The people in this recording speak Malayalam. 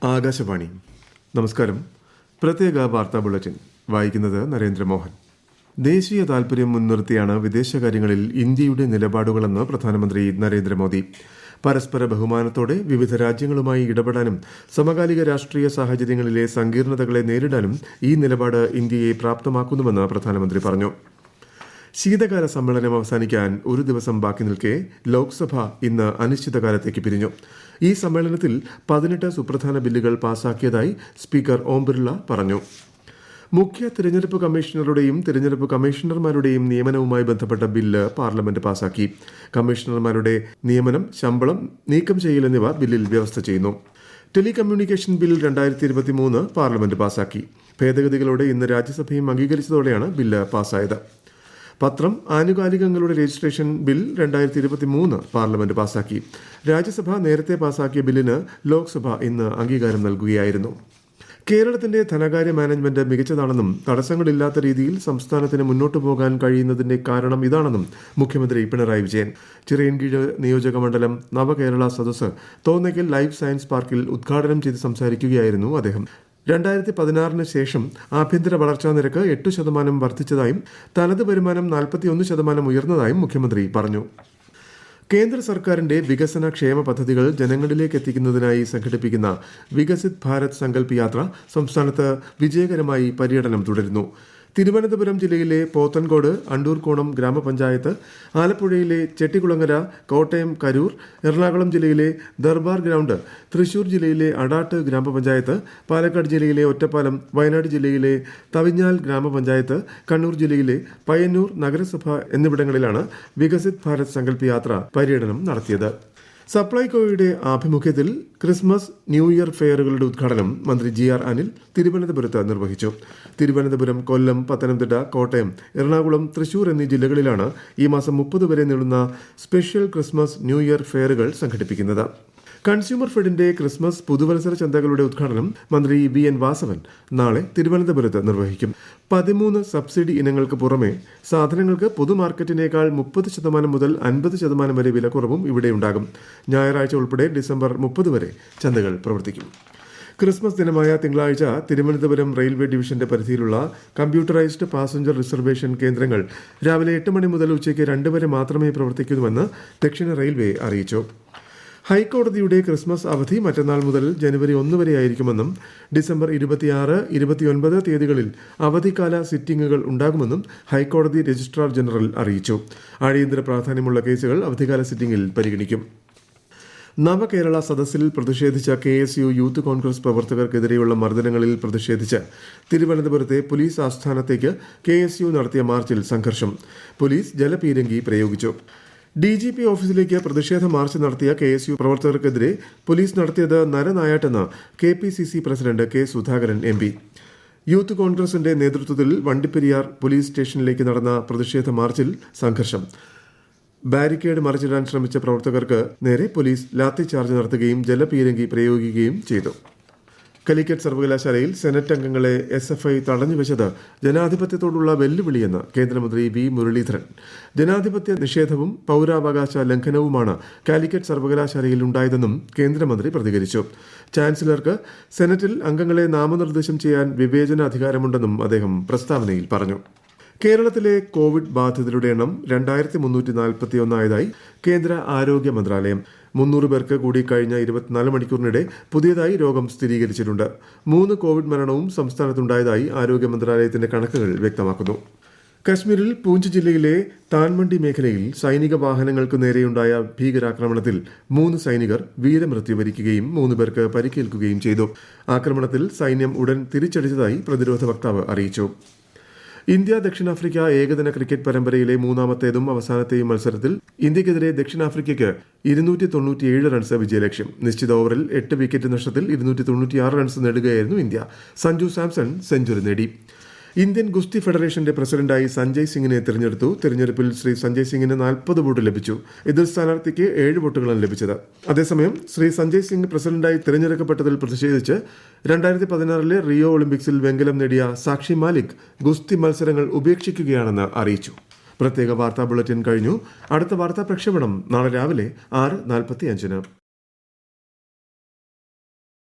ആകാശവാണി. നമസ്കാരം. പ്രത്യേക വാർത്താ ബുള്ളറ്റിൻ വായിക്കുന്നത് നരേന്ദ്രമോഹൻ. ദേശീയ താൽപര്യം മുൻനിർത്തിയാണ് വിദേശകാര്യങ്ങളിൽ ഇന്ത്യയുടെ നിലപാടുകളെന്ന് പ്രധാനമന്ത്രി നരേന്ദ്രമോദി. പരസ്പര ബഹുമാനത്തോടെ വിവിധ രാജ്യങ്ങളുമായി ഇടപെടാനും സമകാലിക രാഷ്ട്രീയ സാഹചര്യങ്ങളിലെ സങ്കീർണതകളെ നേരിടാനും ഈ നിലപാട് ഇന്ത്യയെ പ്രാപ്തമാക്കുന്നുവെന്ന് പ്രധാനമന്ത്രി പറഞ്ഞു. ശീതകാല സമ്മേളനം അവസാനിക്കാൻ ഒരു ദിവസം ബാക്കി നിൽക്കെ ലോക്സഭ ഇന്ന് അനിശ്ചിതകാലത്തേക്ക് പിരിഞ്ഞു. ഈ സമ്മേളനത്തിൽ 18 സുപ്രധാന ബില്ലുകൾ പാസാക്കിയതായി സ്പീക്കർ ഓം ബിർള പറഞ്ഞു. മുഖ്യ തിരഞ്ഞെടുപ്പ് കമ്മീഷണറുടെയും തിരഞ്ഞെടുപ്പ് കമ്മീഷണർമാരുടെയും നിയമനവുമായി ബന്ധപ്പെട്ട ബില്ല് പാർലമെന്റ് പാസാക്കി. കമ്മീഷണർമാരുടെ നിയമനം, ശമ്പളം നീക്കം ചെയ്യൽ എന്നിവ ബില്ലിൽ വ്യവസ്ഥ ചെയ്യുന്നു. ടെലികമ്മ്യൂണിക്കേഷൻ ബിൽ 2023 പാർലമെന്റ് പാസാക്കി. ഭേദഗതികളോടെ ഇന്ന് രാജ്യസഭയും അംഗീകരിച്ചതോടെയാണ് ബില്ല് പാസായത്. പത്രം ആനുകാലികങ്ങളുടെ രജിസ്ട്രേഷൻ ബിൽ 2023 പാർലമെന്റ് പാസാക്കി. രാജ്യസഭ നേരത്തെ പാസാക്കിയ ബില്ലിന് ലോക്സഭ ഇന്ന് അംഗീകാരം നൽകുകയായിരുന്നു. കേരളത്തിന്റെ ധനകാര്യ മാനേജ്മെന്റ് മികച്ചതാണെന്നും തടസ്സങ്ങളില്ലാത്ത രീതിയിൽ സംസ്ഥാനത്തിന് മുന്നോട്ടു പോകാൻ കഴിയുന്നതിന്റെ കാരണം ഇതാണെന്നും മുഖ്യമന്ത്രി പിണറായി വിജയൻ ചിറയൻകീഴ് നിയോജക മണ്ഡലം നവകേരള സദസ്സ് തോന്നയ്ക്കൽ ലൈഫ് സയൻസ് പാർക്കിൽ ഉദ്ഘാടനം ചെയ്ത് സംസാരിക്കുകയായിരുന്നു അദ്ദേഹം. 2016 ശേഷം ആഭ്യന്തര വളർച്ചാ നിരക്ക് 8% വർദ്ധിച്ചതായും തനത് വരുമാനം 41% ഉയർന്നതായും മുഖ്യമന്ത്രി പറഞ്ഞു. കേന്ദ്ര സർക്കാരിന്റെ വികസന ക്ഷേമ പദ്ധതികൾ ജനങ്ങളിലേക്ക് എത്തിക്കുന്നതിനായി സംഘടിപ്പിക്കുന്ന വികസിത് ഭാരത് സങ്കല്പ് യാത്ര സംസ്ഥാനത്ത് വിജയകരമായി പര്യടനം തുടരുന്നു. തിരുവനന്തപുരം ജില്ലയിലെ പോത്തൻകോട്, അണ്ടൂർക്കോണം ഗ്രാമപഞ്ചായത്ത്, ആലപ്പുഴയിലെ ചെട്ടികുളങ്ങര, കോട്ടയം കരൂർ, എറണാകുളം ജില്ലയിലെ ദർബാർ ഗ്രൗണ്ട്, തൃശൂർ ജില്ലയിലെ അടാട്ട് ഗ്രാമപഞ്ചായത്ത്, പാലക്കാട് ജില്ലയിലെ ഒറ്റപ്പാലം, വയനാട് ജില്ലയിലെ തവിഞ്ഞാൽ ഗ്രാമപഞ്ചായത്ത്, കണ്ണൂർ ജില്ലയിലെ പയ്യന്നൂർ നഗരസഭ എന്നിവിടങ്ങളിലാണ് വികസിത് ഭാരത് സങ്കല്പ് യാത്ര പര്യടനം നടത്തിയത്. സപ്ലൈകോയുടെ ആഭിമുഖ്യത്തിൽ ക്രിസ്മസ്, ന്യൂ ഇയർ ഫെയറുകളുടെ ഉദ്ഘാടനം മന്ത്രി GR അനിൽ തിരുവനന്തപുരത്ത് നിർവഹിച്ചു. തിരുവനന്തപുരം, കൊല്ലം, പത്തനംതിട്ട, കോട്ടയം, എറണാകുളം, തൃശൂർ എന്നീ ജില്ലകളിലാണ് ഈ മാസം 30 വരെ നീളുന്ന സ്പെഷ്യൽ ക്രിസ്മസ്, ന്യൂ ഇയർ ഫെയറുകൾ സംഘടിപ്പിക്കുന്നത്. കൺസ്യൂമർ ഫെഡിന്റെ ക്രിസ്മസ് പുതുവത്സര ചന്തകളുടെ ഉദ്ഘാടനം മന്ത്രി VN വാസവൻ നാളെ തിരുവനന്തപുരത്ത് നിർവഹിക്കും. 13 സബ്സിഡി ഇനങ്ങൾക്ക് പുറമെ സാധനങ്ങൾക്ക് പൊതുമാർക്കറ്റിനേക്കാൾ 30% മുതൽ 50% വരെ വിലക്കുറവും ഇവിടെയുണ്ടാകും. ഞായറാഴ്ച ഉൾപ്പെടെ ഡിസംബർ 30 വരെ ചന്തകൾ പ്രവർത്തിക്കും. ക്രിസ്മസ് ദിനമായ തിങ്കളാഴ്ച തിരുവനന്തപുരം റെയിൽവേ ഡിവിഷന്റെ പരിധിയിലുള്ള കമ്പ്യൂട്ടറൈസ്ഡ് പാസഞ്ചർ റിസർവേഷൻ കേന്ദ്രങ്ങൾ രാവിലെ 8 മണി മുതൽ ഉച്ചയ്ക്ക് 2 വരെ മാത്രമേ പ്രവർത്തിക്കുന്നുവെന്ന് ദക്ഷിണ റെയിൽവേ അറിയിച്ചു. ഹൈക്കോടതിയുടെ ക്രിസ്മസ് അവധി മറ്റന്നാൾ മുതൽ ജനുവരി 1 വരെയായിരിക്കുമെന്നും ഡിസംബർ 26, 29 തീയതികളിൽ അവധിക്കാല സിറ്റിംഗുകൾ ഉണ്ടാകുമെന്നും ഹൈക്കോടതി രജിസ്ട്രാർ ജനറൽ അറിയിച്ചു. അടിയന്തര പ്രാധാന്യമുള്ള കേസുകൾ അവധിക്കാല സിറ്റിംഗിൽ പരിഗണിക്കും. നവകേരള സദസ്സിൽ പ്രതിഷേധിച്ച KSU യൂത്ത് കോൺഗ്രസ് പ്രവർത്തകർക്കെതിരെയുള്ള മർദ്ദനങ്ങളിൽ പ്രതിഷേധിച്ച് തിരുവനന്തപുരത്തെ പോലീസ് ആസ്ഥാനത്തേക്ക് KSU നടത്തിയ മാർച്ചിൽ സംഘർഷം. പോലീസ് ജലപീരങ്കി പ്രയോഗിച്ചു. DGP ഓഫീസിലേക്ക് പ്രതിഷേധ മാർച്ച് നടത്തിയ KSU പ്രവർത്തകർക്കെതിരെ പോലീസ് നടത്തിയത് നരനായാട്ടെന്ന് KPCC president K Sudhakaran MP. Youth കോൺഗ്രസിന്റെ നേതൃത്വത്തിൽ വണ്ടിപ്പെരിയാർ പോലീസ് സ്റ്റേഷനിലേക്ക് നടന്ന പ്രതിഷേധ മാർച്ചിൽ സംഘർഷം. ബാരിക്കേഡ് മറിച്ചിടാൻ ശ്രമിച്ച പ്രവർത്തകർക്ക് നേരെ പോലീസ് ലാത്തിചാർജ് നടത്തുകയും ജലപീരങ്കി പ്രയോഗിക്കുകയും ചെയ്തു. കാലിക്കറ്റ് സർവകലാശാലയിൽ സെനറ്റ് അംഗങ്ങളെ SFI തടഞ്ഞുവെച്ചത് ജനാധിപത്യത്തോടുള്ള വെല്ലുവിളിയെന്ന് കേന്ദ്രമന്ത്രി V മുരളീധരൻ. ജനാധിപത്യ നിഷേധവും പൌരാവകാശ ലംഘനവുമാണ് കാലിക്കറ്റ് സർവകലാശാലയിൽ ഉണ്ടായതെന്നും കേന്ദ്രമന്ത്രി പ്രതികരിച്ചു. ചാൻസലർക്ക് സെനറ്റിൽ അംഗങ്ങളെ നാമനിർദ്ദേശം ചെയ്യാൻ വിവേചന അധികാരമുണ്ടെന്നും അദ്ദേഹം പ്രസ്താവനയിൽ പറഞ്ഞു. കേരളത്തിലെ കോവിഡ് ബാധിതരുടെ എണ്ണം 2341 ആയതായി കേന്ദ്ര ആരോഗ്യ മന്ത്രാലയം. 300 പേർക്ക് കൂടി കഴിഞ്ഞ 24 മണിക്കൂറിനിടെ പുതിയതായി രോഗം സ്ഥിരീകരിച്ചിട്ടുണ്ട്. 3 കോവിഡ് മരണവും സംസ്ഥാനത്തുണ്ടായതായി ആരോഗ്യ മന്ത്രാലയത്തിന്റെ കണക്കുകൾ വ്യക്തമാക്കുന്നു. കശ്മീരിൽ പൂഞ്ച് ജില്ലയിലെ താൻമണ്ഡി മേഖലയിൽ സൈനിക വാഹനങ്ങൾക്ക് നേരെയുണ്ടായ ഭീകരാക്രമണത്തിൽ 3 സൈനികർ വീരമൃത്യു വരിക്കുകയും 3 പേർക്ക് പരിക്കേൽക്കുകയും ചെയ്തു. ആക്രമണത്തിൽ സൈന്യം ഉടൻ തിരിച്ചടിച്ചതായി പ്രതിരോധ വക്താവ് അറിയിച്ചു. ഇന്ത്യ ദക്ഷിണാഫ്രിക്ക ഏകദിന ക്രിക്കറ്റ് പരമ്പരയിലെ മൂന്നാമത്തേതും അവസാനത്തെയും മത്സരത്തിൽ ഇന്ത്യക്കെതിരെ ദക്ഷിണാഫ്രിക്കയ്ക്ക് 297 റൺസ് വിജയലക്ഷ്യം. നിശ്ചിത ഓവറിൽ 8 വിക്കറ്റ് നഷ്ടത്തിൽ 296 റൺസ് നേടുകയായിരുന്നു ഇന്ത്യ. സഞ്ജു സാംസൺ സെഞ്ചുറി നേടി. ഇന്ത്യൻ ഗുസ്തി ഫെഡറേഷന്റെ പ്രസിഡന്റായി സഞ്ജയ് സിംഗിനെ തിരഞ്ഞെടുത്തു. തിരഞ്ഞെടുപ്പിൽ ശ്രീ സഞ്ജയ് സിംഗിന് 40 വോട്ട് ലഭിച്ചു. എതിർ സ്ഥാനാർത്ഥിക്ക് 7 വോട്ടുകളാണ് ലഭിച്ചത്. അതേസമയം ശ്രീ സഞ്ജയ് സിംഗ് പ്രസിഡന്റായി തിരഞ്ഞെടുക്കപ്പെട്ടതിൽ പ്രതിഷേധിച്ച് 2016 റിയോ ഒളിമ്പിക്സിൽ വെങ്കലം നേടിയ സാക്ഷി മാലിക് ഗുസ്തി മത്സരങ്ങൾ ഉപേക്ഷിക്കുകയാണെന്ന് അറിയിച്ചു. പ്രത്യേക വാർത്താ ബുള്ളറ്റിൻ കഴിഞ്ഞു. അടുത്ത വാർത്താ പ്രക്ഷേപണം നാളെ രാവിലെ 6:45.